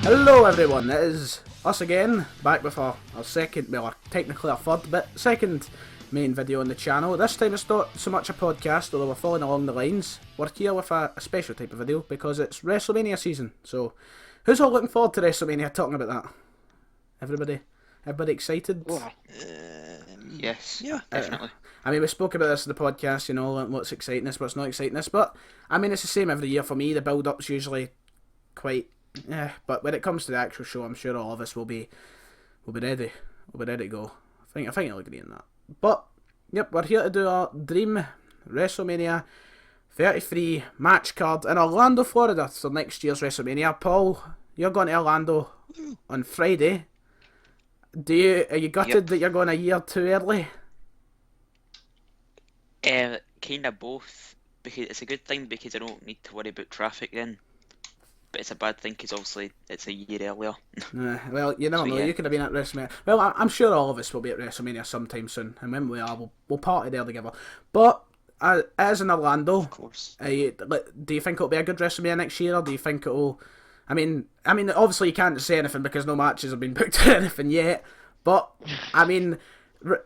Hello everyone, it is us again, back with our second, well technically our third, but second main video on the channel. This time it's not so much a podcast, although we're following along the lines. We're here with a special type of video because it's Wrestlemania season. So, who's all looking forward to Wrestlemania, talking about that? Everybody excited? Yes, yeah, definitely. I mean, we spoke about this in the podcast, you know, what's exciting us, what's not exciting us, but I mean, it's the same every year for me. The build-up's usually quite... but when it comes to the actual show, I'm sure all of us will be ready. We'll be ready to go. I think I'll agree on that. But yep, we're here to do our Dream WrestleMania 33 match card in Orlando, Florida, for next year's WrestleMania. Paul, you're going to Orlando on Friday. Are you gutted that you're going a year too early? Kind of both. Because it's a good thing because I don't need to worry about traffic then. But it's a bad thing because obviously it's a year earlier. Well, you never know. Yeah. You could have been at WrestleMania. Well, I'm sure all of us will be at WrestleMania sometime soon, and when we are, we'll party there together. But as in Orlando, of course, do you think it'll be a good WrestleMania next year, or do you think it'll? I mean, obviously you can't say anything because no matches have been booked or anything yet. But I mean,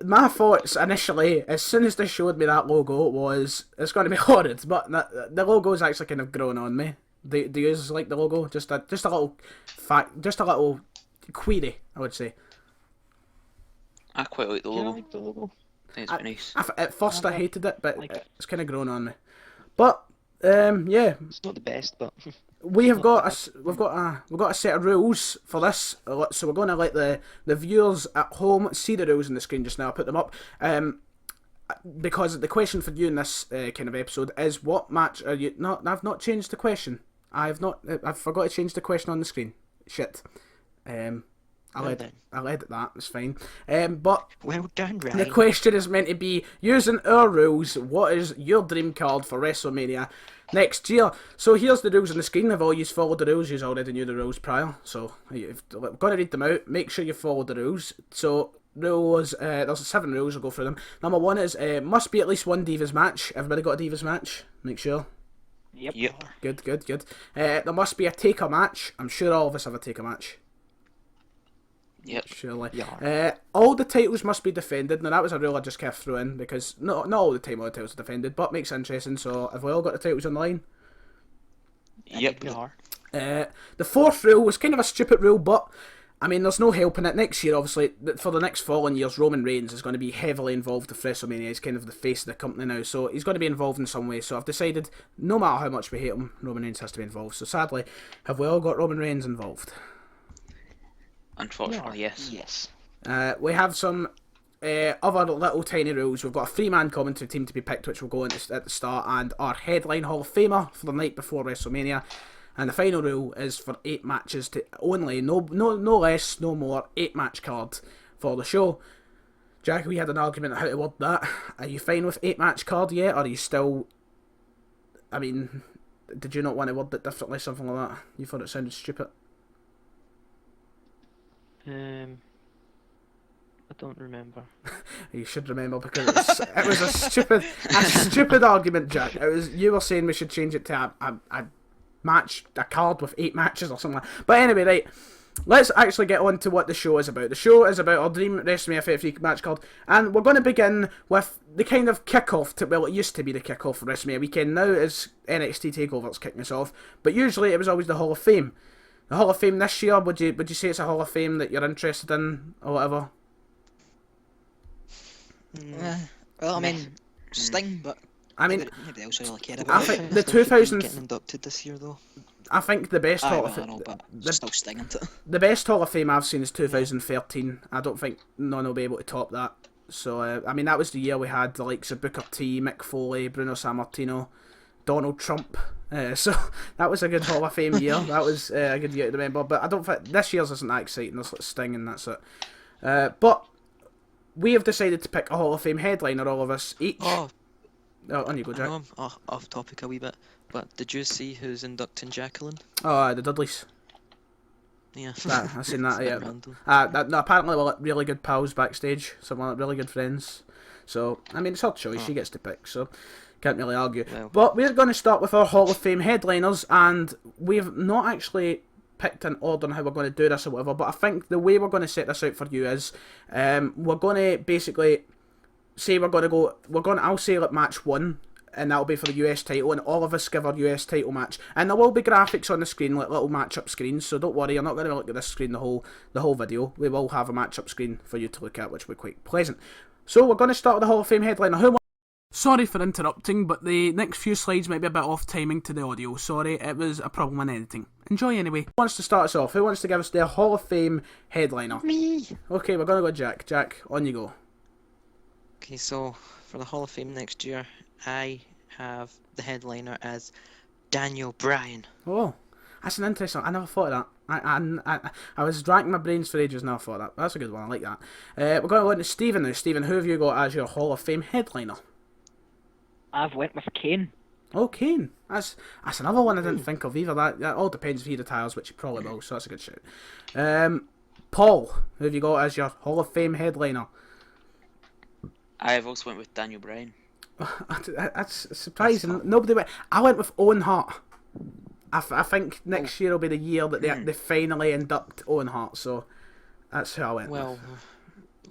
my thoughts initially, as soon as they showed me that logo, was it's going to be horrid. But the logo's actually kind of grown on me. Do you like the logo? Just a little fact, just a little query, I would say. I quite like the logo. I like the logo. I think it's quite nice. At first I hated it, but it's kind of grown on me. But yeah, it's not the best, but we've got a set of rules for this. So we're going to let the viewers at home see the rules on the screen just now. I'll put them up. Because the question for you in this kind of episode is, what match are you? No, I've not changed the question. I've forgot to change the question on the screen. Shit. I'll edit that. It's fine. But well done, Ryan. The question is meant to be, using our rules, what is your dream card for WrestleMania next year? So here's the rules on the screen. If all you followed the rules, you already knew the rules prior. So you've got to read them out. Make sure you follow the rules. So rules, there's 7 rules. I'll go through them. Number 1 is must be at least one Divas match. Everybody got a Divas match? Make sure. Yep. Good. There must be a Taker match. I'm sure all of us have a Taker match. Yep. Surely. Yeah. All the titles must be defended. Now that was a rule I just kept through in because not all the time all the titles are defended, but makes it interesting. So have we all got the titles on the line? Yep. We are. The 4th rule was kind of a stupid rule, but I mean, there's no helping it. Next year, obviously, for the next following years, Roman Reigns is going to be heavily involved with WrestleMania. He's kind of the face of the company now, so he's going to be involved in some way. So I've decided, no matter how much we hate him, Roman Reigns has to be involved. So sadly, have we all got Roman Reigns involved? Unfortunately, yes. Yes. We have some other little tiny rules. We've got a 3-man commentary team to be picked, which we'll go into at the start, and our headline Hall of Famer for the night before WrestleMania. And the final rule is for 8 matches to only, no less, no more, 8-match card for the show. Jack, we had an argument on how to word that. Are you fine with 8-match card yet, or are you still... I mean, did you not want to word it differently, something like that? You thought it sounded stupid? I don't remember. You should remember because it was a stupid argument, Jack. You were saying we should change it to a card with 8 matches or something like that. But anyway, right, let's actually get on to what the show is about. The show is about our Dream WrestleMania 33 match card, and we're going to begin with the kind of kickoff to, well, it used to be the kickoff for WrestleMania weekend. Now is NXT TakeOver's kicking us off, but usually it was always the Hall of Fame. The Hall of Fame this year, would you say it's a Hall of Fame that you're interested in or whatever? Well, I mean, Sting, but I mean, nobody else really cared about I it. think the 2000 getting inducted this year though. I think the best Hall of I know, but still Sting, isn't it? the best Hall of Fame I've seen is 2013. I don't think none will be able to top that. So I mean, that was the year we had the likes of Booker T, Mick Foley, Bruno Sammartino, Donald Trump. So that was a good Hall of Fame year. That was a good year to remember. But I don't think this year's isn't that exciting. There's like Sting and that's it. But we have decided to pick a Hall of Fame headliner, all of us each. Oh, on you go, I Jack. know I'm off topic a wee bit, but did you see who's inducting Jacqueline? Oh, the Dudleys. Yeah. I've seen that. Yeah. Random. No, apparently we're like really good pals backstage. Some like really good friends. So I mean, it's her choice. She gets to pick. So can't really argue. Well. But we're going to start with our Hall of Fame headliners, and we've not actually picked an order on how we're going to do this or whatever, but I think the way we're going to set this out for you is we're going to basically say I'll say like match 1, and that'll be for the US title, and all of us give our US title match, and there will be graphics on the screen, like little match-up screens, so don't worry, you're not going to look at this screen the whole video. We will have a match-up screen for you to look at, which will be quite pleasant. So we're going to start with the Hall of Fame headliner. Sorry for interrupting, but the next few slides might be a bit off timing to the audio. Sorry, it was a problem in editing. Enjoy anyway. Who wants to start us off? Who wants to give us their Hall of Fame headliner? Me. Okay, we're going to go Jack. Jack, on you go. Okay, so for the Hall of Fame next year, I have the headliner as Daniel Bryan. Oh, that's an interesting. I never thought of that. I was racking my brains for ages and I thought that. That's a good one. I like that. We're going to go into Stephen now. Stephen, who have you got as your Hall of Fame headliner? I've went with Kane. Oh, Kane. That's another one I didn't think of either. That all depends if he retires, which he probably will. So that's a good shout. Paul, who have you got as your Hall of Fame headliner? I have also went with Daniel Bryan. That's surprising. Nobody went. I went with Owen Hart. I think next year will be the year that they finally induct Owen Hart. So that's who I went with. Well,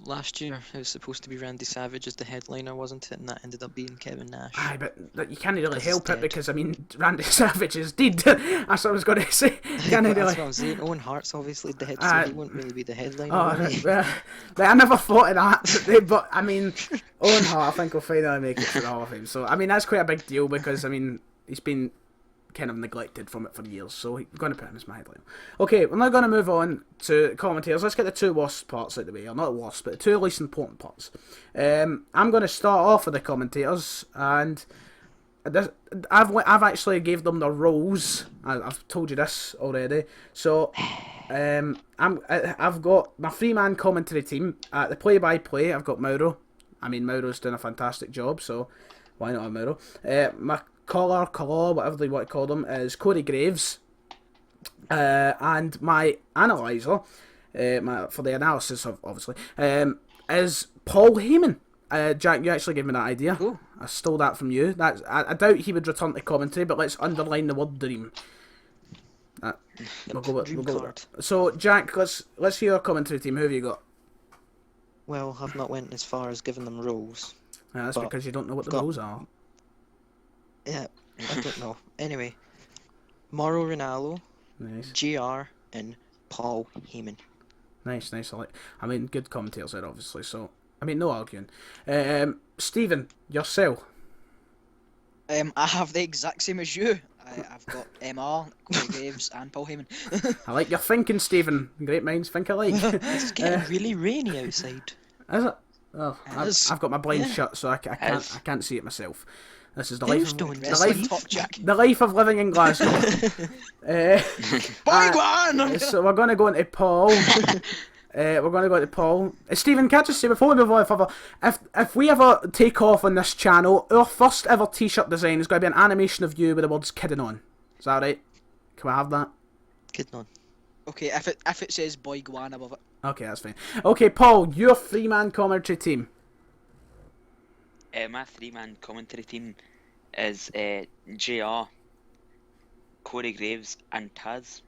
last year it was supposed to be Randy Savage as the headliner, wasn't it? And that ended up being Kevin Nash. Aye, but you can't really help it dead. because, I mean, Randy Savage is dead. That's what I was going to say. Can't really... That's what I'm saying. Owen Hart's obviously dead, so he wouldn't really be the headliner. I never thought of that. But, I mean, Owen Hart, I think, will finally make it to the Hall of Fame. So, I mean, that's quite a big deal because, I mean, he's been kind of neglected from it for years, so we're going to put him as my headline. Okay, we're now going to move on to commentators. Let's get the two worst parts out of the way, or not worst, but the two least important parts. I'm going to start off with the commentators, and I've actually gave them their roles. I've told you this already. So I've got my 3-man commentary team. At the play-by-play, I've got Mauro. I mean, Mauro's doing a fantastic job, so why not have Mauro? My caller, whatever they want to call them, is Corey Graves. And my analyzer, for the analysis, obviously, is Paul Heyman. Jack, you actually gave me that idea. Ooh. I stole that from you. I doubt he would return to commentary, but let's underline the word dream. We'll go with that. So, Jack, let's hear your commentary team. Who have you got? Well, I've not went as far as giving them roles. That's because you don't know what the rules are. Yeah, I don't know. Anyway, Mauro Ranallo, Nice. GR, and Paul Heyman. Nice. I mean, good commentators there, obviously. So, I mean, no arguing. Stephen, yourself. I have the exact same as you. I've got MR, Corey Graves, and Paul Heyman. I like your thinking, Stephen. Great minds think alike. It's getting really rainy outside. Is it? Oh, It is. I've got my blinds shut, so I can't see it myself. This is the life of the life of living in Glasgow. So we're going to go into Paul. Stephen, can I just say before we move on further, if we ever take off on this channel, our first ever T-shirt design is going to be an animation of you with the words "kidding on." Is that right? Can we have that? Kidding on. Okay, if it says Boy Guan above it. Okay, that's fine. Okay, Paul, your 3-man commentary team. My 3-man commentary team is JR, Corey Graves, and Taz.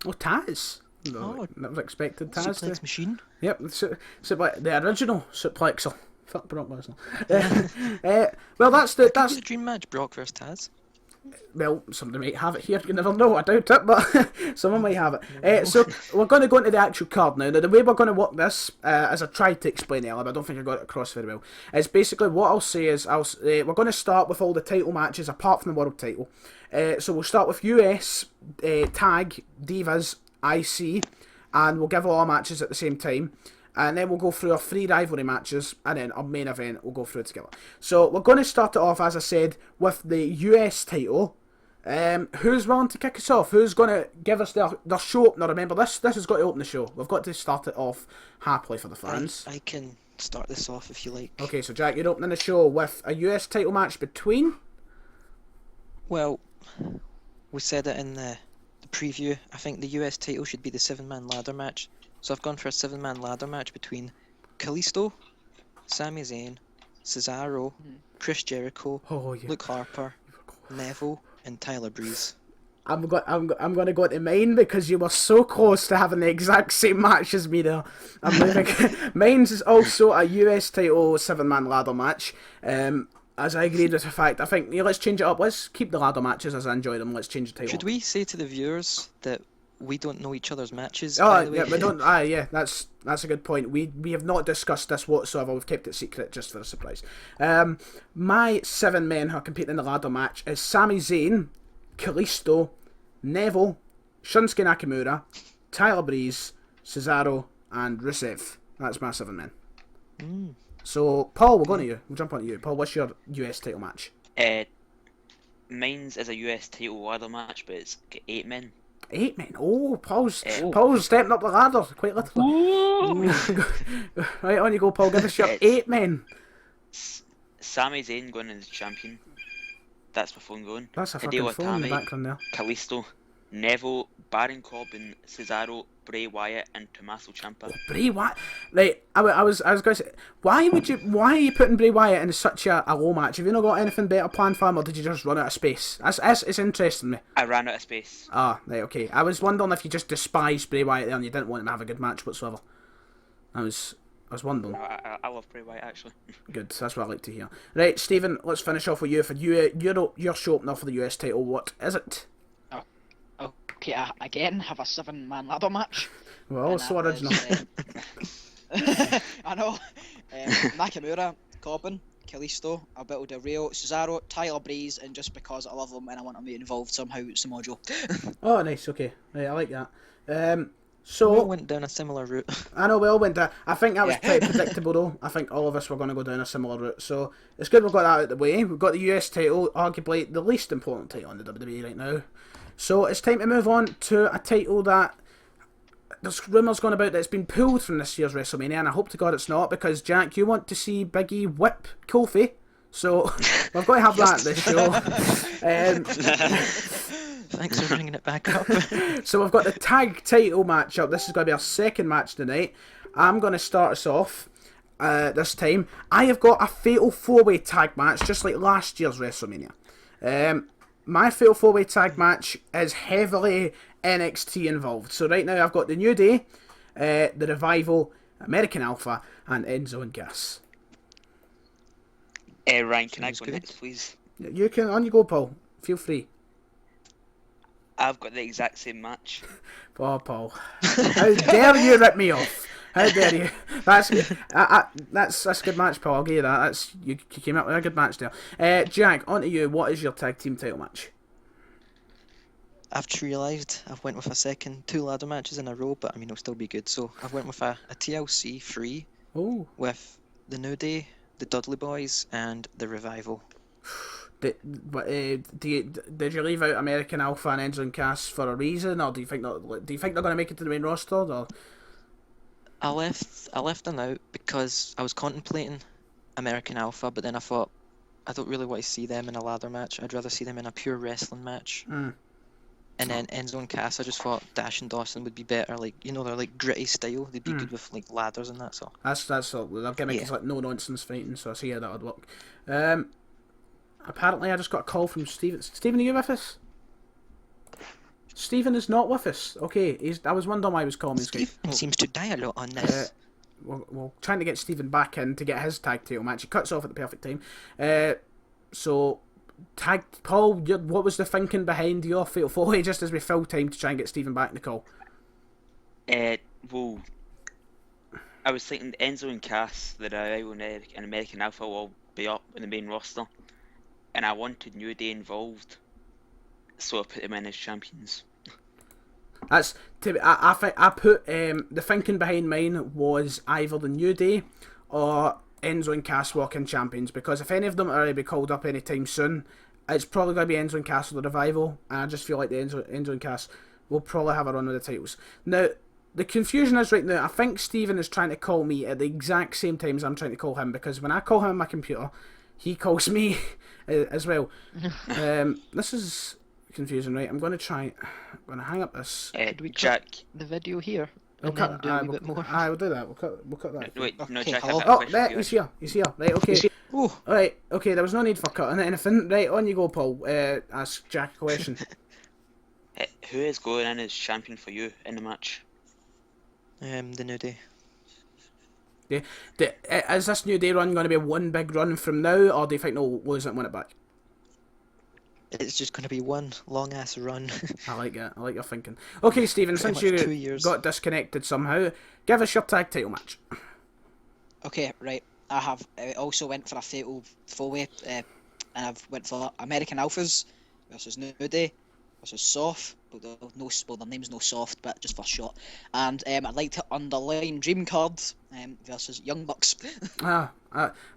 Oh, Taz. No, never expected Taz. Suplex Machine. Yep, the original suplexer. Fuck Brock Lesnar. Well, that's Could be the dream match, Brock vs Taz. Well, somebody might have it here. You never know. I doubt it, but someone might have it. So we're going to go into the actual card now. Now, the way we're going to work this, as I tried to explain earlier, but I don't think I got it across very well, is basically what I'll say is we're going to start with all the title matches apart from the world title. So we'll start with US, Tag, Divas, IC, and we'll give all our matches at the same time. And then we'll go through our 3 rivalry matches, and then our main event we'll go through together. So we're going to start it off, as I said, with the US title. Who's willing to kick us off? Who's going to give us their show opener? Remember, this has got to open the show. We've got to start it off happily for the fans. I can start this off if you like. Okay, so Jack, you're opening the show with a US title match between... Well, we said it in the preview. I think the US title should be the 7-man ladder match. So I've gone for a 7-man ladder match between Kalisto, Sami Zayn, Cesaro, Chris Jericho, Luke Harper, Neville, and Tyler Breeze. I'm going to go to mine because you were so close to having the exact same match as me there. I'm moving. Mine's is also a US title 7-man ladder match. As I agreed with the fact, I think let's change it up. Let's keep the ladder matches as I enjoy them. Let's change the title. Should we say to the viewers that we don't know each other's matches? By the way? Yeah, we don't. Yeah, that's a good point. We have not discussed this whatsoever. We've kept it secret just for a surprise. My 7 men who are competing in the ladder match is Sami Zayn, Kalisto, Neville, Shinsuke Nakamura, Tyler Breeze, Cesaro, and Rusev. That's my 7 men. So, Paul, we're going to you. We'll jump on to you. Paul, what's your US title match? Mine's is a US title ladder match, but it's 8 men. 8 men. Oh, Paul's stepping up the ladder quite literally. Right, on you go, Paul. Give us your 8 men. Sami Zayn going as champion. That's my phone going. That's a fucking phone in the background there. Kalisto, Neville, Baron Corbin, Cesaro, Bray Wyatt, and Tommaso Ciampa. Bray Wyatt. Right, I was going to say, why are you putting Bray Wyatt in such a low match? Have you not got anything better planned for him, or did you just run out of space? It's interesting me. I ran out of space. Ah, right, okay. I was wondering if you just despised Bray Wyatt there and you didn't want him to have a good match whatsoever. I was wondering. I love Bray Wyatt, actually. Good, that's what I like to hear. Right, Stephen, let's finish off with you. For your show opener for the US title, what is it? Okay, I again have a 7-man ladder match. Well, so original. I know. Nakamura, Corbin, Kalisto, Alberto Del Rio, Cesaro, Tyler Breeze, and just because I love them and I want to be involved somehow, Samoa Joe. Oh, nice, okay. Right, I like that. We all went down a similar route. I know we all went down. I think that was pretty predictable though. I think all of us were going to go down a similar route. So it's good we've got that out of the way. We've got the US title, arguably the least important title in the WWE right now. So it's time to move on to a title that there's rumours going about that's been pulled from this year's WrestleMania, and I hope to God it's not, because Jack, you want to see Big E whip Kofi, so we've got to have that this show. Thanks for bringing it back up. So we've got the tag title matchup. This is going to be our second match tonight. I'm going to start us off this time. I have got a fatal 4-way tag match, just like last year's WrestleMania. My fatal 4-way tag match is heavily NXT involved. So right now I've got the New Day, the Revival, American Alpha, and Enzo and Gas. Ryan, can I go good. next, please? You can, on you go, Paul. Feel free. I've got the exact same match. Oh, Paul. How dare you rip me off? How dare you? That's a good match, Paul. I'll give you that. You came up with a good match there. Jack, on to you. What is your tag team title match? I've just realised I've went with a second 2 ladder matches in a row, but I mean it'll still be good. So I've went with a TLC 3 with the New Day, the Dudley Boys, and the Revival. Did you leave out American Alpha and Enzo and Cass for a reason, or do you think they're going to make it to the main roster? Or? I left them out because I was contemplating American Alpha, but then I thought I don't really want to see them in a ladder match. I'd rather see them in a pure wrestling match. And then Enzo and Cass, I just thought Dash and Dawson would be better. Like, you know, they're like gritty style. They'd be good with like ladders and that. So that's all. Their gimmick is like no nonsense fighting. So I see how that would work. Apparently, I just got a call from Stephen. Stephen, are you with us? Stephen is not with us. Okay, I was wondering why he was calling me. Stephen seems to die a lot on this. We're trying to get Stephen back in to get his tag title match. He cuts off at the perfect time. So, Paul, what was the thinking behind your fatal 4-way just as we fill time to try and get Stephen back in the call? Well, I was thinking Enzo and Cass, the Revival and American Alpha will all be up in the main roster, and I wanted New Day involved, so I put them in as champions. That's I put the thinking behind mine was either the New Day or Enzo and Cass walking champions, because if any of them are to be called up anytime soon, it's probably going to be Enzo and Cass or the Revival, and I just feel like the Enzo and Cass will probably have a run with the titles. Now, the confusion is right now, I think Stephen is trying to call me at the exact same time as I'm trying to call him, because when I call him on my computer, he calls me as well. This is confusing, right? I'm going to hang up this. We Jack. the video here. We'll And then do a bit more. We'll do that. We'll cut that. Wait, no, Okay, Jack, hello? I've got a question There, for you. he's here. Right, okay. Oh, Right, okay, there was no need for cutting anything. Right, on you go, Paul. Ask Jack a question. Who is going in as champion for you in the match? The New Day. Is this New Day run going to be one big run from now, or do you think they'll lose it and win it back? It's just going to be one long ass run. I like it. I like your thinking. Okay, Stephen, Pretty since much 2 you years. got disconnected somehow, give us your tag title match. Okay, right. I also went for a fatal four-way, and I've went for American Alphas versus New Day versus Soft. Their name's no Soft, but just for short. And I'd like to underline Dream Card versus Young Bucks. I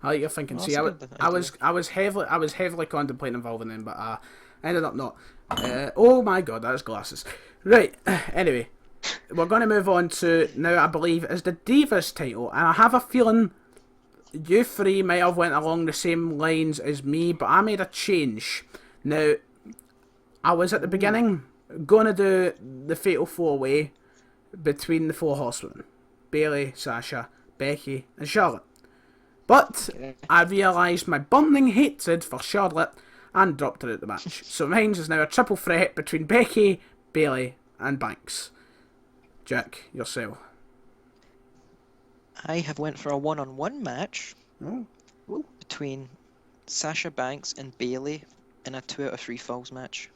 like your thinking. Oh, See, that's a good idea. I was heavily contemplating involving them, but I ended up not. Oh my god, that's glasses. Right. Anyway, we're going to move on to now. I believe is the Divas title, and I have a feeling you three might have went along the same lines as me, but I made a change. Now, I was at the beginning going to do the Fatal 4-Way between the Four Horsewomen. Bayley, Sasha, Becky and Charlotte. But I realised my burning hatred for Charlotte and dropped her out the match. So mine is now a triple threat between Becky, Bayley and Banks. Jack, yourself. I have went for a one-on-one match Oh. between Sasha Banks and Bayley in a 2 out of 3 falls match.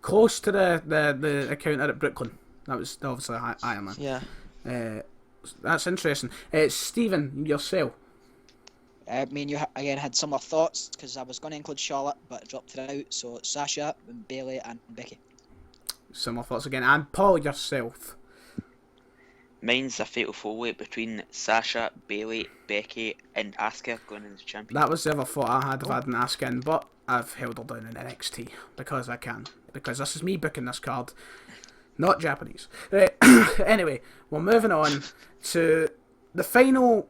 Close to the encounter at Brooklyn. That was obviously Iron Man. Yeah. That's interesting. Stephen, yourself. Me and you again had similar thoughts because I was going to include Charlotte, but I dropped it out. So Sasha, and Bayley, and Becky. Similar thoughts again. And Paul, yourself. Mine's a fatal 4-way between Sasha, Bayley, Becky, and Asuka going in as champion. That was the other thought I had of adding Asuka in, but I've held her down in NXT because I can. Because this is me booking this card, not Japanese. Right. Anyway, we're moving on to the final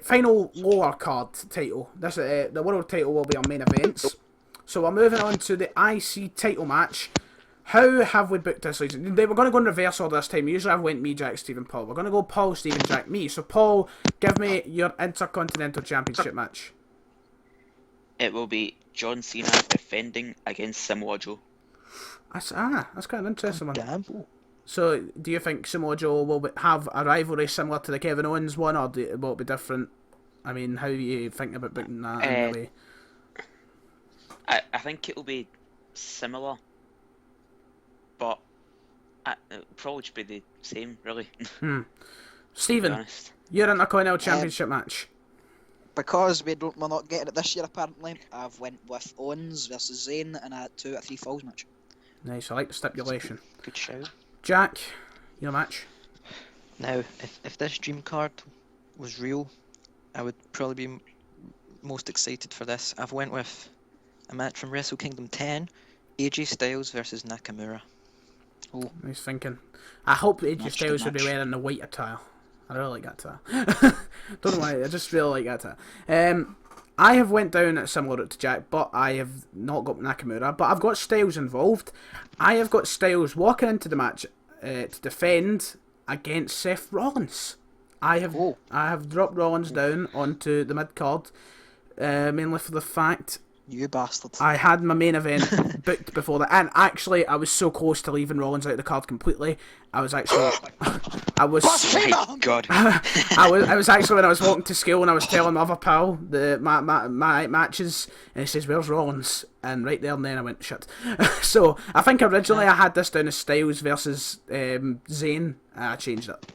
final lower card title. This the world title will be our main events. So we're moving on to the IC title match. How have we booked this? We're going to go in reverse order this time. Usually I've went me, Jack, Stephen, Paul. We're going to go Paul, Stephen, Jack, me. So Paul, give me your Intercontinental Championship match. It will be John Cena defending against Samoa Joe. That's quite an interesting one. Damn. So, do you think Samoa Joe will have a rivalry similar to the Kevin Owens one, or will it be different? I mean, how are you thinking about booking that in a way? I think it'll be similar, but it'll probably just be the same, really. Stephen, your Intercontinental Championship match. Because we're not getting it this year apparently, I've went with Owens versus Zayn in a 2 out of 3 falls match. Nice, I like the stipulation. Good shout. Jack, your match. Now, if this dream card was real, I would probably be most excited for this. I've went with a match from Wrestle Kingdom 10, AJ Styles versus Nakamura. Oh, nice thinking. I hope AJ Styles would be wearing the white attire. I really like that attire. Don't know why, I just really like that attire. I have went down a similar route to Jack, but I have not got Nakamura, but I've got Styles involved. I have got Styles walking into the match to defend against Seth Rollins. I have dropped Rollins down onto the mid card, mainly for the fact You bastard. I had my main event booked before that, and actually I was so close to leaving Rollins out of the card completely. I was actually, I was, Oh my God. I was actually when I was walking to school and I was telling my other pal my matches, and he says, "Where's Rollins?" And right there and then I went, shit. So I think originally I had this down as Styles versus Zayn, and I changed it.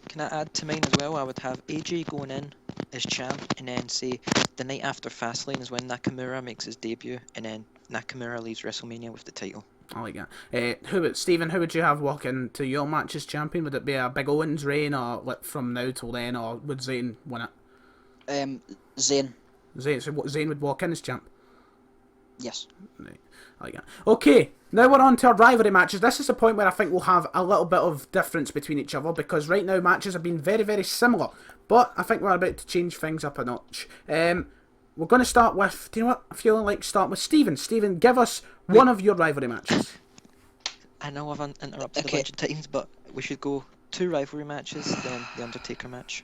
Can I add to mine as well? I would have AJ going in as champ, and then say the night after Fastlane is when Nakamura makes his debut, and then Nakamura leaves WrestleMania with the title. I like that. Stephen, who would you have walk into your match as champion? Would it be a Big Owens reign, or from now till then, or would Zayn win it? Zayn. Zayn, so Zayn would walk in as champ? Yes. Right. I like that. Okay, now we're on to our rivalry matches. This is the point where I think we'll have a little bit of difference between each other, because right now matches have been very, very similar, but I think we're about to change things up a notch. We're going to start with, do you know what, I feel like start with Stephen. Stephen, give us one of your rivalry matches. I know I've interrupted a bunch of times, but we should go 2 rivalry matches, then the Undertaker match.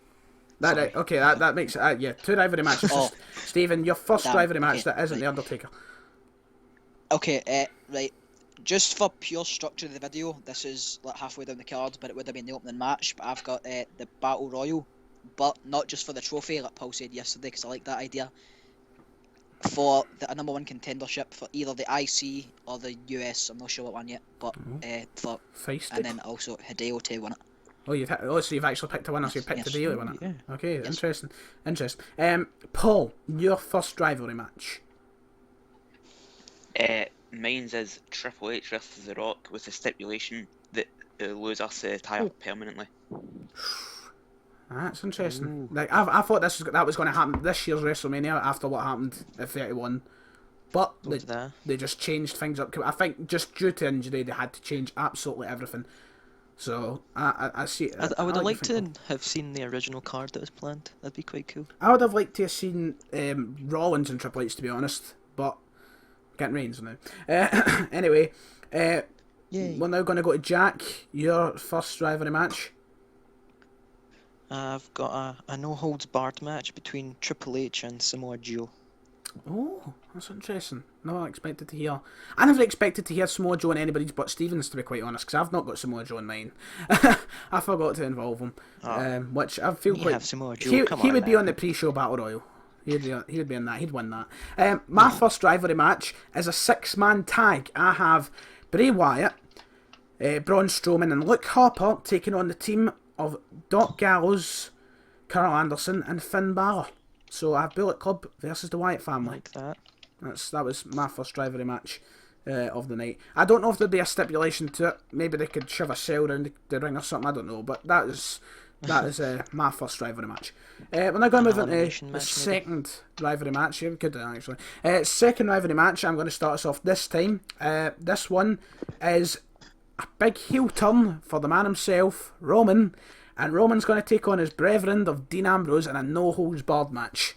That makes it, 2 rivalry matches. Oh. Stephen, your first Damn, rivalry match okay, that isn't right. the Undertaker. Okay, right. Just for pure structure of the video, this is like halfway down the card, but it would have been the opening match. But I've got the Battle Royal, but not just for the trophy, like Paul said yesterday, because I like that idea. For the number one contendership for either the IC or the US, I'm not sure what one yet, but for Feisty. and then also Hideo to win it. Oh, so you've actually picked a winner, so you picked Yes. Hideo to win it. Yeah. Okay, Yes. interesting. Paul, your first rivalry match. Mine's is Triple H versus The Rock with the stipulation that the loser retire permanently. That's interesting. Like I thought that was going to happen this year's WrestleMania after what happened at 31, but they just changed things up. I think just due to injury they had to change absolutely everything. So I see. I would have like liked to have seen the original card that was planned. That'd be quite cool. I would have liked to have seen Rollins and Triple H, to be honest, but getting Reigns now. Anyway, Yay. we're now going to go to Jack. Your first rivalry match. I've got a no holds barred match between Triple H and Samoa Joe. Oh, that's interesting. No, I expected to hear. I never expected to hear Samoa Joe in anybody's but Stevens, to be quite honest, because I've not got Samoa Joe in mine. I forgot to involve him, which I feel quite. Have Samoa Joe. He would be on the pre-show Battle Royal. He would be in that. He'd win that. My first rivalry match is a 6-man tag. I have Bray Wyatt, Braun Strowman, and Luke Harper taking on the team of Doc Gallows, Carl Anderson, and Finn Balor. So I have Bullet Club versus the Wyatt family. Like that. That was my first rivalry match of the night. I don't know if there'd be a stipulation to it. Maybe they could shove a cell around the ring or something. I don't know. But that is my first rivalry match. We're now going to move into the second rivalry match. Yeah, we could do that actually. Second rivalry match. I'm going to start us off this time. This one is a big heel turn for the man himself, Roman. And Roman's going to take on his brethren of Dean Ambrose in a no-holds-barred match.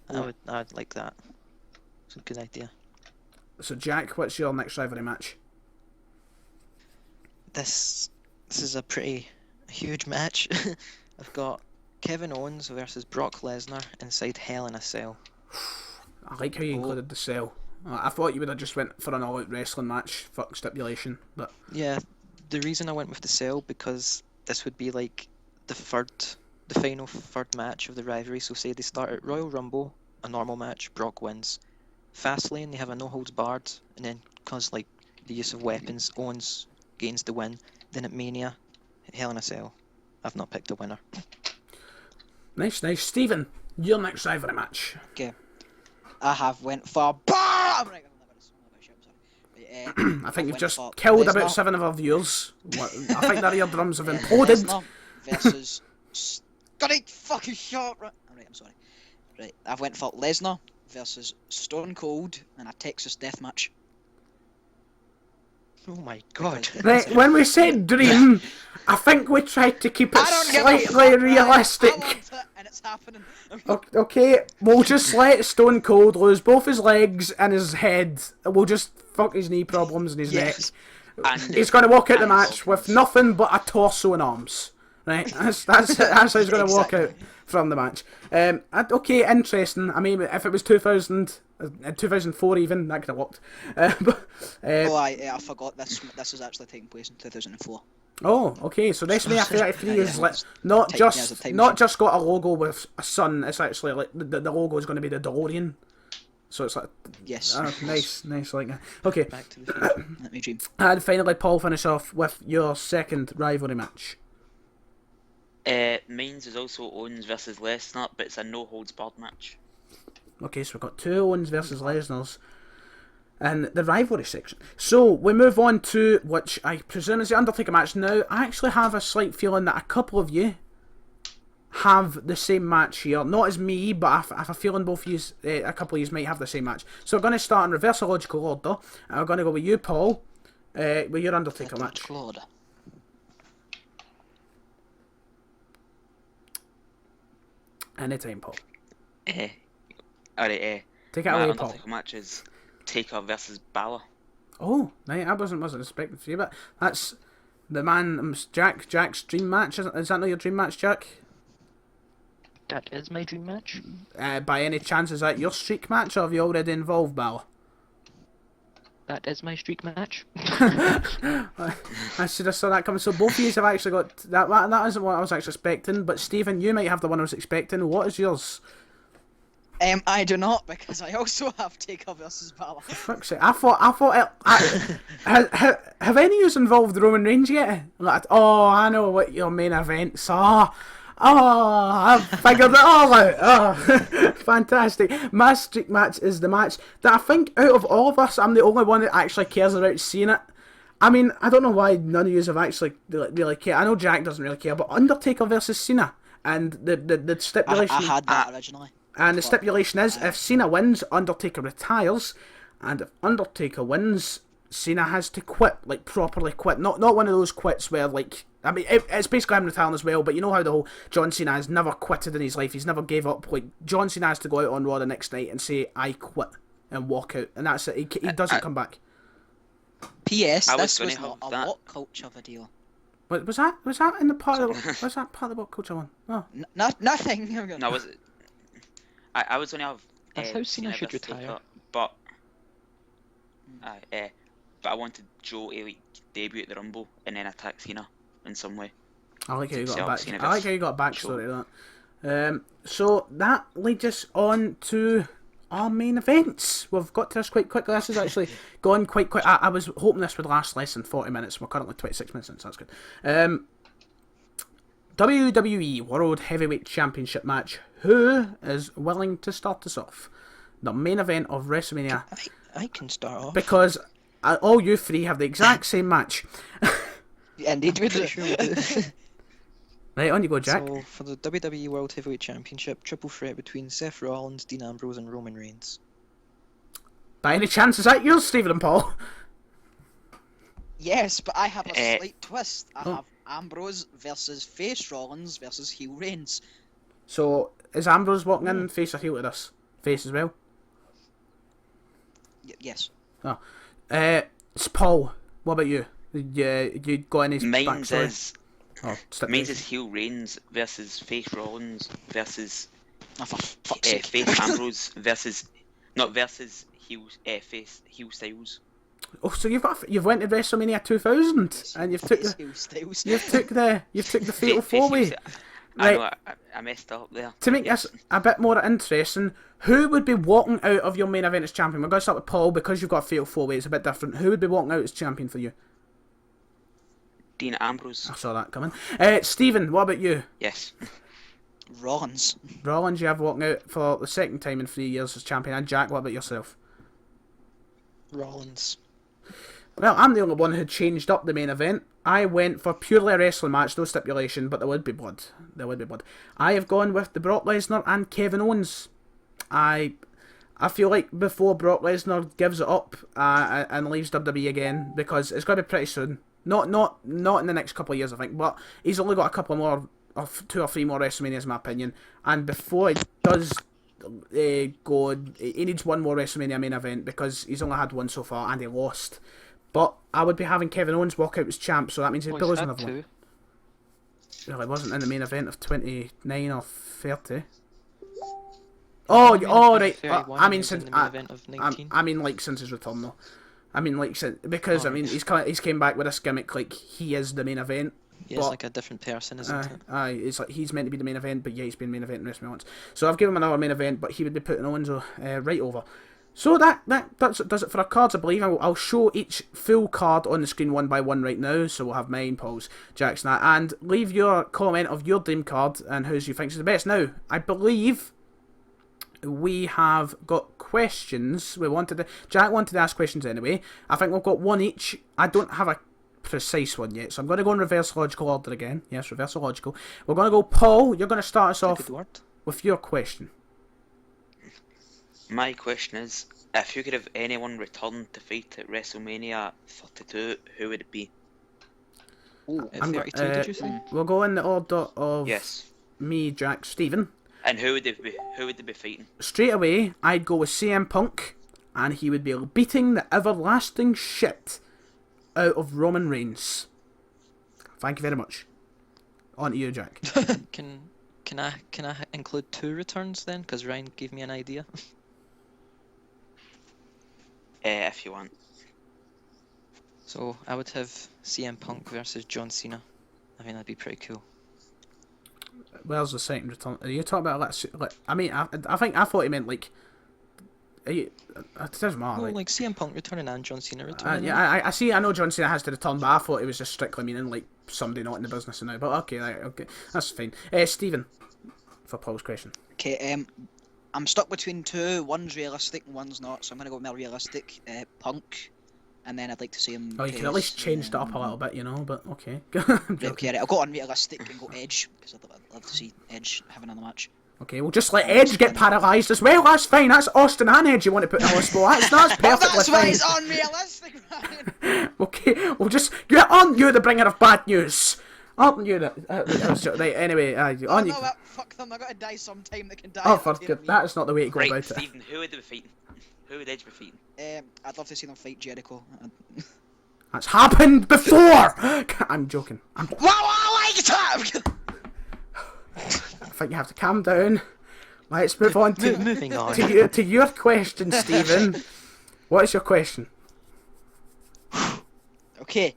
I would like that. It's a good idea. So, Jack, what's your next rivalry match? This is a pretty huge match. I've got Kevin Owens versus Brock Lesnar inside Hell in a Cell. I like how you included the cell. I thought you would have just went for an all-out wrestling match, fuck stipulation, but... Yeah, the reason I went with the cell because this would be like the final third match of the rivalry. So say they start at Royal Rumble, a normal match, Brock wins. Fastlane, they have a no holds barred, and then because like the use of weapons, Owens gains the win. Then at Mania, Hell in a Cell. I've not picked a winner. Nice. Stephen, your next rivalry match. Okay, I have went for. I'm right, I think you've just killed about 7 of our viewers. I think their eardrums have imploded. Lesnar versus. Gotta fucking shot. Right, I'm sorry. Right, I've went for Lesnar versus Stone Cold in a Texas death match. Oh my god. Right, when we said dream, I think we tried to keep it slightly realistic. I want it, and it's happening. Okay, we'll just let Stone Cold lose both his legs and his head. We'll just fuck his knee problems and his neck. And He's going to walk out the match with nothing but a torso and arms. Right, that's how he's going to walk out from the match. Okay, interesting. I mean, if it was 2004 even, that could have worked. I forgot this is actually taking place in 2004. Oh, okay. So WrestleMania 33 is not just got a logo with a sun. It's actually like the logo is going to be the DeLorean. So it's like yes. Nice like that. Okay. Back to the future. Let me dream. And finally, Paul, finish off with your second rivalry match. Mine's is also Owens versus Lesnar, but it's a no holds barred match. Okay, so we've got 2 Owens versus Lesnar's in the rivalry section. So we move on to which I presume is the Undertaker match. Now, I actually have a slight feeling that a couple of you have the same match here. Not as me, but I have a feeling both of you, a couple of you might have the same match. So we're going to start in reverse logical order. And we're going to go with you, Paul, with your Undertaker match. Claude. Anytime, Paul. Alright, Take it my away, Paul. Undertaker match is Taker versus Balor. Oh, right, I wasn't expecting for you, but that's the man, Jack's dream match. Is that not your dream match, Jack? That is my dream match. By any chance, is that your streak match, or have you already involved Balor? That is my streak match. I should have saw that coming. So both of you have actually got that. That isn't what I was actually expecting. But Stephen, you might have the one I was expecting. What is yours? I do not, because I also have Taker versus Balor. For fuck's sake! I thought. Have any of you involved Roman Reigns yet? Like, oh, I know what your main events are. Oh, I've figured it all out. Oh, fantastic. My streak match is the match that I think out of all of us, I'm the only one that actually cares about seeing it. I mean, I don't know why none of you have actually really care. I know Jack doesn't really care, but Undertaker versus Cena, and the stipulation. I had that originally. And the stipulation is, if Cena wins, Undertaker retires, and if Undertaker wins, Cena has to quit, like properly quit. Not one of those quits where, like, I mean, it's basically him retiring as well, but you know how the whole John Cena has never quitted in his life, he's never gave up. Like, John Cena has to go out on Raw the next night and say, I quit, and walk out, and that's it. He doesn't come back. P.S. I was This gonna was not have a that. what culture video. But was that in the part of was that part of the what culture one? Oh. Nothing. No, was it? I was gonna have. That's how Cena should versus retire. Taker, but I wanted Joe to like debut at the Rumble and then attack Cena in some way. I like how you got a Himself, back. Cena I like how you got a backstory to that. So that leads us on to our main events. We've got to this quite quickly. This has actually gone quite quick. I was hoping this would last less than 40 minutes. We're currently 26 minutes in, so that's good. WWE World Heavyweight Championship match. Who is willing to start us off? The main event of WrestleMania. I can start off. Because all you three have the exact same match. Indeed, we do. Right, on you go, Jack. So, for the WWE World Heavyweight Championship, triple threat between Seth Rollins, Dean Ambrose, and Roman Reigns. By any chance, is that yours, Stephen and Paul? Yes, but I have a Eh. slight twist. I have Ambrose versus face Rollins versus heel Reigns. So, is Ambrose walking in face or heel to this? Face as well? Yes. Oh. It's Paul. What about you? You got any Mine's backstory? is Stipulation. heel Reigns versus face Rollins versus Oh, for fuck's sake. face Ambrose versus heel face heel Styles. Oh, so you've went to WrestleMania 2000 and you've took the Heel Styles. you've took the fatal Face four way. heel I Right. know I messed up there. To make this a bit more interesting, who would be walking out of your main event as champion? We're going to start with Paul because you've got a fatal four way. It's a bit different. Who would be walking out as champion for you? Dean Ambrose. I saw that coming. Stephen, what about you? Yes. Rollins. Rollins, you have walking out for the second time in 3 years as champion. And Jack, what about yourself? Rollins. Well, I'm the only one who changed up the main event. I went for purely a wrestling match, no stipulation, but there would be blood. There would be blood. I have gone with the Brock Lesnar and Kevin Owens. I feel like before Brock Lesnar gives it up and leaves WWE again, because it's going to be pretty soon. Not in the next couple of years, I think, but he's only got a couple more, of 2 or 3 more WrestleManias, in my opinion. And before he does go, he needs one more WrestleMania main event because he's only had one so far and he lost. But I would be having Kevin Owens walk out as champ, so that means he'd be losing another one. Well, he wasn't in the main event of 29 or 30. Oh, right. I mean, since I mean, like since his return though. I mean, like because I mean he's came back with this gimmick like he is the main event. Yeah, it's like a different person, isn't it? It's like he's meant to be the main event, but yeah, he's been main event in WrestleMania once. So I've given him another main event, but he would be putting Owens right over. So that does it for our cards, I believe. I'll show each full card on the screen one by one right now. So we'll have mine, Paul's, Jack's, and that. And leave your comment of your dream card and whose you think is the best. Now, I believe we have got questions. Jack wanted to ask questions anyway. I think we've got one each. I don't have a precise one yet, so I'm going to go in reverse logical order again. Yes, reverse logical. We're going to go, Paul, you're going to start us off with your question. My question is, if you could have anyone return to fight at WrestleMania 32, who would it be? At 32, did you say? We'll go in the order of Yes. me, Jack, Stephen. And who would they be? Who would they be fighting? Straight away, I'd go with CM Punk, and he would be beating the everlasting shit out of Roman Reigns. Thank you very much. On to you, Jack. Can I include 2 returns then? Because Ryan gave me an idea. If you want. So I would have CM Punk versus John Cena. I think that'd be pretty cool. Where's the second return? Are you talking about I thought he meant like. It doesn't matter. Well, Like, like CM Punk returning and John Cena returning. yeah, I see. I know John Cena has to return, but I thought it was just strictly meaning like somebody not in the business now. But okay, okay, that's fine. Stephen, for Paul's question. Okay, I'm stuck between two. One's realistic and one's not, so I'm gonna go with more realistic. Punk, and then I'd like to see him. Oh, you could at least change it up a little bit, you know. But okay. Okay, right, I'll go unrealistic and go Edge because I'd love to see Edge have another match. Okay, we'll just let Edge get paralysed as well. That's fine. That's Austin and Edge you want to put in a spot. That's perfectly That's why fine. it's unrealistic, man. Okay, we'll just. Aren't you the bringer of bad news? Aren't you the. Right, anyway, Oh, on you. no, fuck them. They're gonna die sometime. They can die. Oh, for good. That is not the way to go Right, about Stephen, who would they be fighting? Who would Edge be fighting? I'd love to see them fight Jericho. it. That's happened before! I'm joking. Wow, I like that! I think you have to calm down. Let's move on to, Moving on. to your question, Stephen. What is your question? Okay,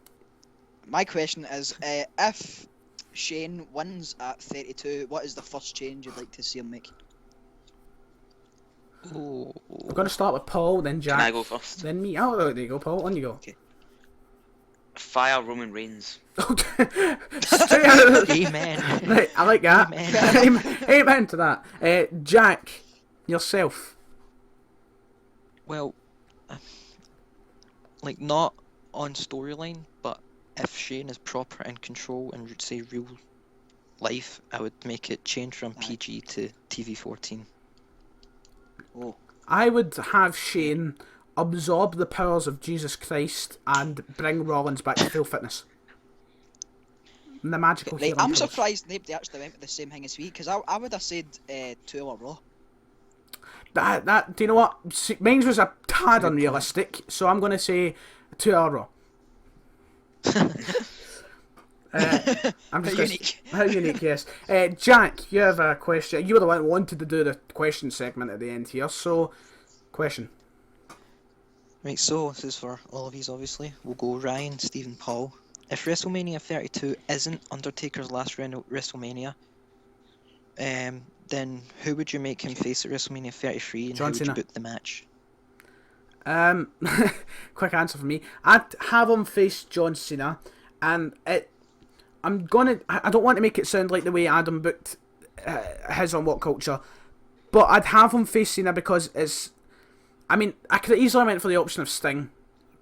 my question is, if Shane wins at 32, what is the first change you'd like to see him make? Ooh. We're going to start with Paul, then Jack. Can I go first? Then me. Oh, there you go, Paul. On you go. Okay. Fire Roman Reigns. Straight out of the... Amen. Right, I like that. Amen to that. Jack, yourself. Well, like not on storyline, but if Shane is proper in control and say real life, I would make it change from PG to TV-14. Oh, I would have Shane absorb the powers of Jesus Christ and bring Rollins back to full fitness. And the magical right, healing I'm powers. surprised nobody actually went with the same thing as me, because I would have said 2 hour Raw. That do you know what? Mine was a tad unrealistic, so I'm going to say 2 hour Raw. I'm just How unique. How unique, yes. Jack, you have a question. You were the one who wanted to do the question segment at the end here, so question. Right, so this is for all of these, obviously. We'll go Ryan, Stephen, Paul. If WrestleMania 32 isn't Undertaker's last WrestleMania, then who would you make him face at WrestleMania 33, and John how would Cena. you book the match? Quick answer for me. I'd have him face John Cena, and I don't want to make it sound like the way Adam booked his on What Culture, but I'd have him face Cena because I could have easily went for the option of Sting,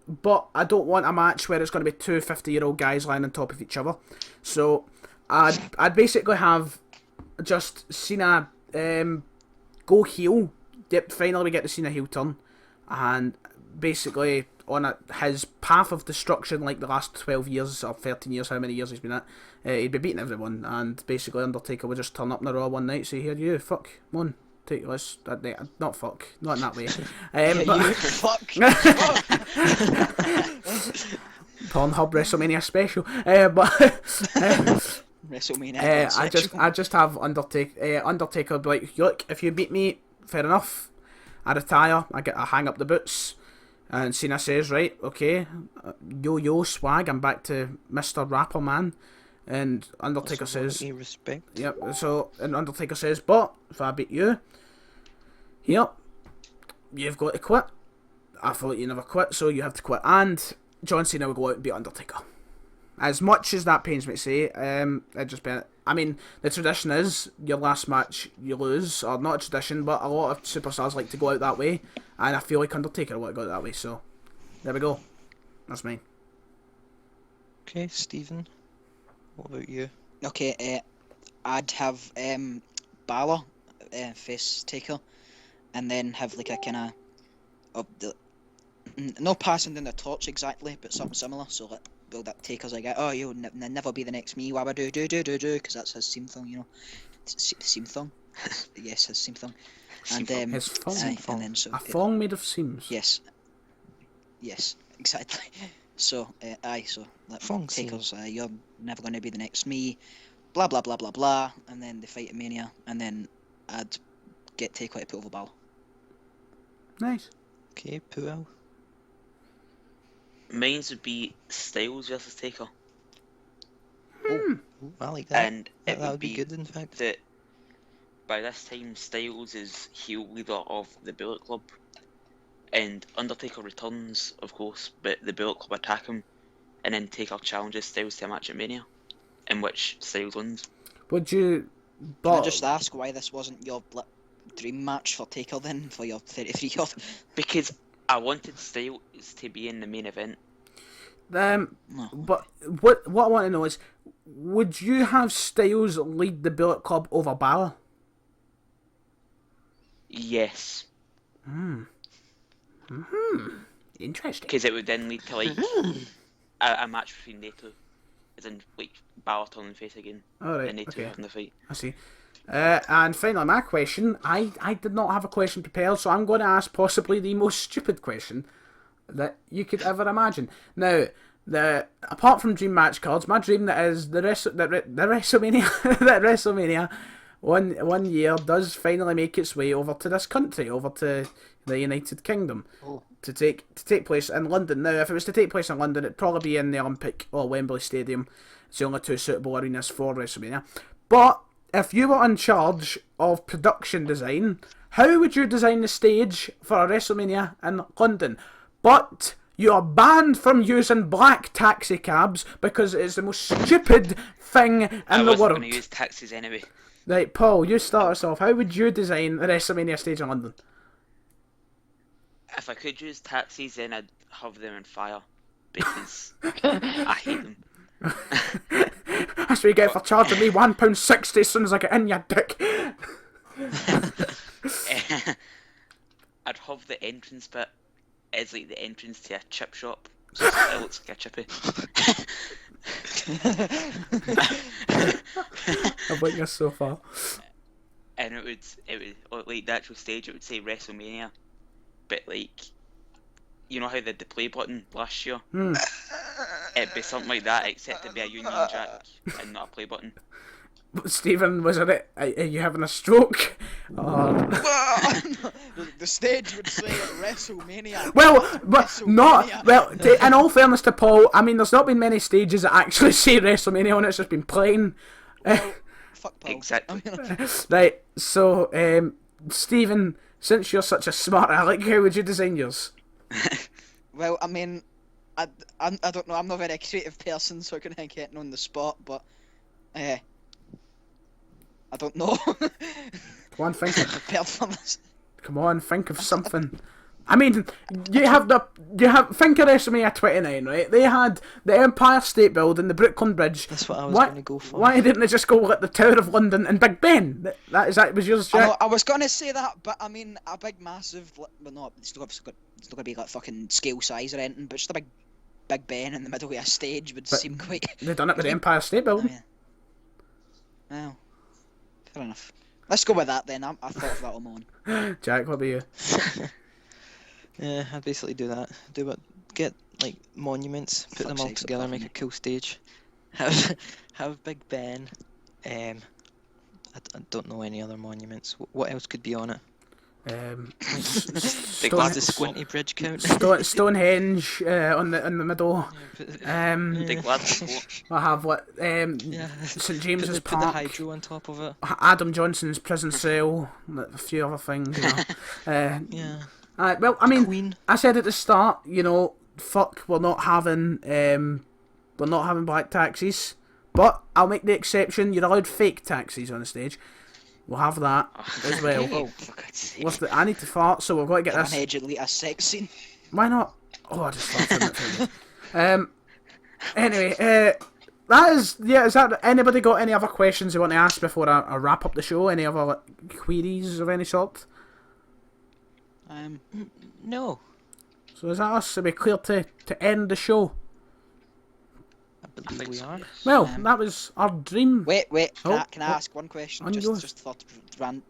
but I don't want a match where it's going to be two 50-year-old guys lying on top of each other. So I'd basically have just Cena go heel. Yep, finally we get the Cena heel turn, and basically on his path of destruction, like the last 12 years or 13 years, how many years he's been at, he'd be beating everyone, and basically Undertaker would just turn up in the Raw one night, say, here you, fuck, come on, take this, not fuck, not in that way. Fuck. Pornhub WrestleMania special, WrestleMania. I just have Undertaker be like, look, if you beat me, fair enough, I retire, I hang up the boots. And Cena says, right, okay, yo swag, I'm back to Mr. Rapper Man. And Undertaker says, respect. yep, and Undertaker says, but if I beat you, yep, you've got to quit. I thought you never quit, so you have to quit. And John Cena will go out and beat Undertaker. As much as that pains me to say, the tradition is your last match you lose, or not a tradition, but a lot of superstars like to go out that way, and I feel like Undertaker will go out that way. So there we go. That's mine. Okay, Stephen, what about you? Okay, I'd have Balor face Taker, and then have like a kind of no passing down the torch exactly, but something similar. So like, well, that Taker's like, oh, you'll never be the next me, wabba do, because that's his theme song, you know. It's his theme song. Yes, his theme song. And His thong. and then so A thong made of seams. yes, exactly. So so like, Thong Taker's, you're never going to be the next me, blah blah blah blah blah, and then they fight at Mania, and then I'd get Taker to put over Balor. Nice. Okay, Puel. Mine would be Styles versus Taker, Ooh, I like that. and That would be good, in fact. that by this time Styles is heel leader of the Bullet Club, and Undertaker returns, of course, but the Bullet Club attack him, and then Taker challenges Styles to a match at Mania, in which Styles wins. Would you? Can I just ask why this wasn't your dream match for Taker then, for your 33-year-old? Because I wanted Styles to be in the main event. No. No. But what I want to know is, would you have Styles lead the Bullet Club over Balor? Yes. Interesting. Because it would then lead to like a match between they two, as in like Balor turning face again, Alright, and they two okay. having the fight. I see. And finally, my question. I did not have a question prepared, so I'm going to ask possibly the most stupid question that you could ever imagine. Now, apart from dream match cards, my dream that is the WrestleMania that WrestleMania one year does finally make its way over to this country, over to the United Kingdom, to take place in London. Now, if it was to take place in London, it'd probably be in the Olympic or Wembley Stadium. It's the only two suitable arenas for WrestleMania. But if you were in charge of production design, how would you design the stage for a WrestleMania in London? But you are banned from using black taxi cabs because it is the most stupid thing in I the wasn't world. going to use taxis anyway. Right, Paul, you start us off. How would you design the WrestleMania stage in London? If I could use taxis, then I'd have them on fire because I hate them. That's what you get for charging me £1.60 as soon as I get in, you dick. I'd have the entrance bit as like the entrance to a chip shop, so it looks like a chippy. I've went this so far. And it would like the actual stage. It would say WrestleMania, but like, you know how they had the play button last year? It'd be something like that, except it'd be a Union Jack and not a play button. Stephen, was it? Are you having a stroke? The stage would say WrestleMania. Well, but WrestleMania. well. In all fairness to Paul, I mean, there's not been many stages that actually say WrestleMania on it. It's just been plain. Fuck Paul. Exactly. Right. So, Stephen, since you're such a smart aleck, how would you design yours? Well, I mean, I don't know. I'm not a very creative person, so I couldn't get on the spot. But, I don't know. Come on, think. Prepared for this. Come on, think of something. I mean, think of WrestleMania 29, right? They had the Empire State Building, the Brooklyn Bridge. That's what I was going to go for. Why didn't they just go at the Tower of London and Big Ben? That was yours, I, Jack? know, I was gonna say that, but I mean, a big, massive, but no, it's not gonna be like fucking scale size or anything. But just a Big Ben in the middle of a stage would seem quite. They done it with the Empire State Building. Well, fair enough. Let's go with that then. I thought of that on my own. Jack, what about you? Yeah, I'd basically do that. Get like monuments, put them all sakes, together, apart make from a cool stage. Have Big Ben. I don't know any other monuments. What else could be on it? Glasgow The Squinty Bridge count. Stonehenge on the middle. The Glasgow Fort. I have Yeah. St James's Put the Park, hydro on top of it. Adam Johnson's prison cell, a few other things. You know. Yeah. Well, I mean, Queen. I said at the start, you know, fuck, we're not having black taxis, but I'll make the exception. You're allowed fake taxis on the stage. We'll have that as well. Oh, for God's sake. I need to fart, so we've got to get this. Allegedly a sex scene. Why not? Oh, I just farted. Anyway, that is. Yeah, is that anybody got any other questions they want to ask before I wrap up the show? Any other queries of any sort? No. So is that us? Are we clear to end the show? I believe we are. Well, that was our dream. Wait, Oh, can I ask one question? on you go. Just thought of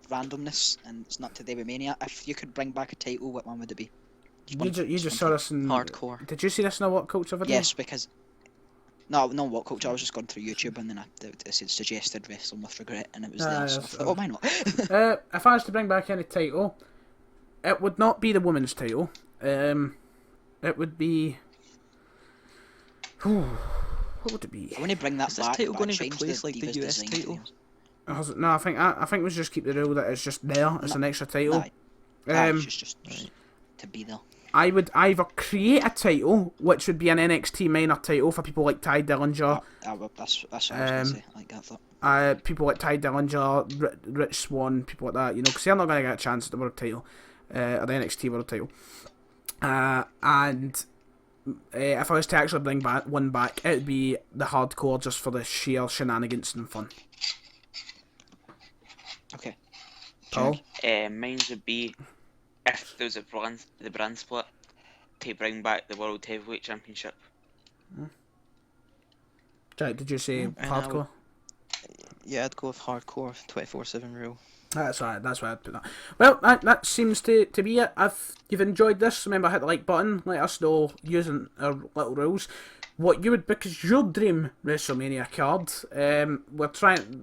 randomness, and it's not to do with Mania. If you could bring back a title, what one would it be? You just saw this in Hardcore. Did you see this in a What Culture video? Yes, because no, what culture. I was just going through YouTube, and then it suggested Wrestling with Regret, and it was there. So I that's thought, oh, why not? If I was to bring back any title, it would not be the women's title. It would be. What would it be? I want to bring that Is this back. title but going I to changed replace like the Divas US design title? frames. No, I think we should just keep the rule that it's just there. It's an extra title. It's just to be there. I would either create a title, which would be an NXT minor title for people like Ty Dillinger. That's what I was going to say. I like that thought. People like Ty Dillinger, Rich Swann, people like that, because they're not going to get a chance at the world title, or the NXT world title. And if I was to actually bring one back, it would be the Hardcore, just for the sheer shenanigans and fun. Okay. Paul? Mine would be, if there was the brand split, to bring back the World Heavyweight Championship. Jack, did you say And Hardcore? Yeah, I'd go with hardcore 24/7 rule. That's right. That's why I'd put that. Well, that seems to be it. If you've enjoyed this, remember hit the like button. Let us know using our little rules what you would book as your dream WrestleMania card. We're trying.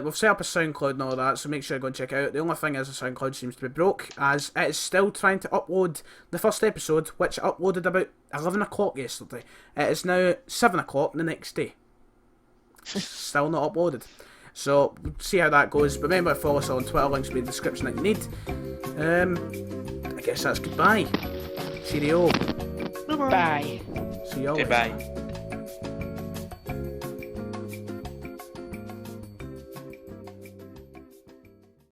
We've set up a SoundCloud and all that, so make sure you go and check it out. The only thing is the SoundCloud seems to be broke, as it is still trying to upload the first episode, which uploaded about 11 o'clock yesterday. It is now 7 o'clock the next day. Still not uploaded. So, we'll see how that goes. But remember to follow us on Twitter, links will be in the description that you need. I guess that's goodbye. Cheerio. Bye. See you all later. Goodbye.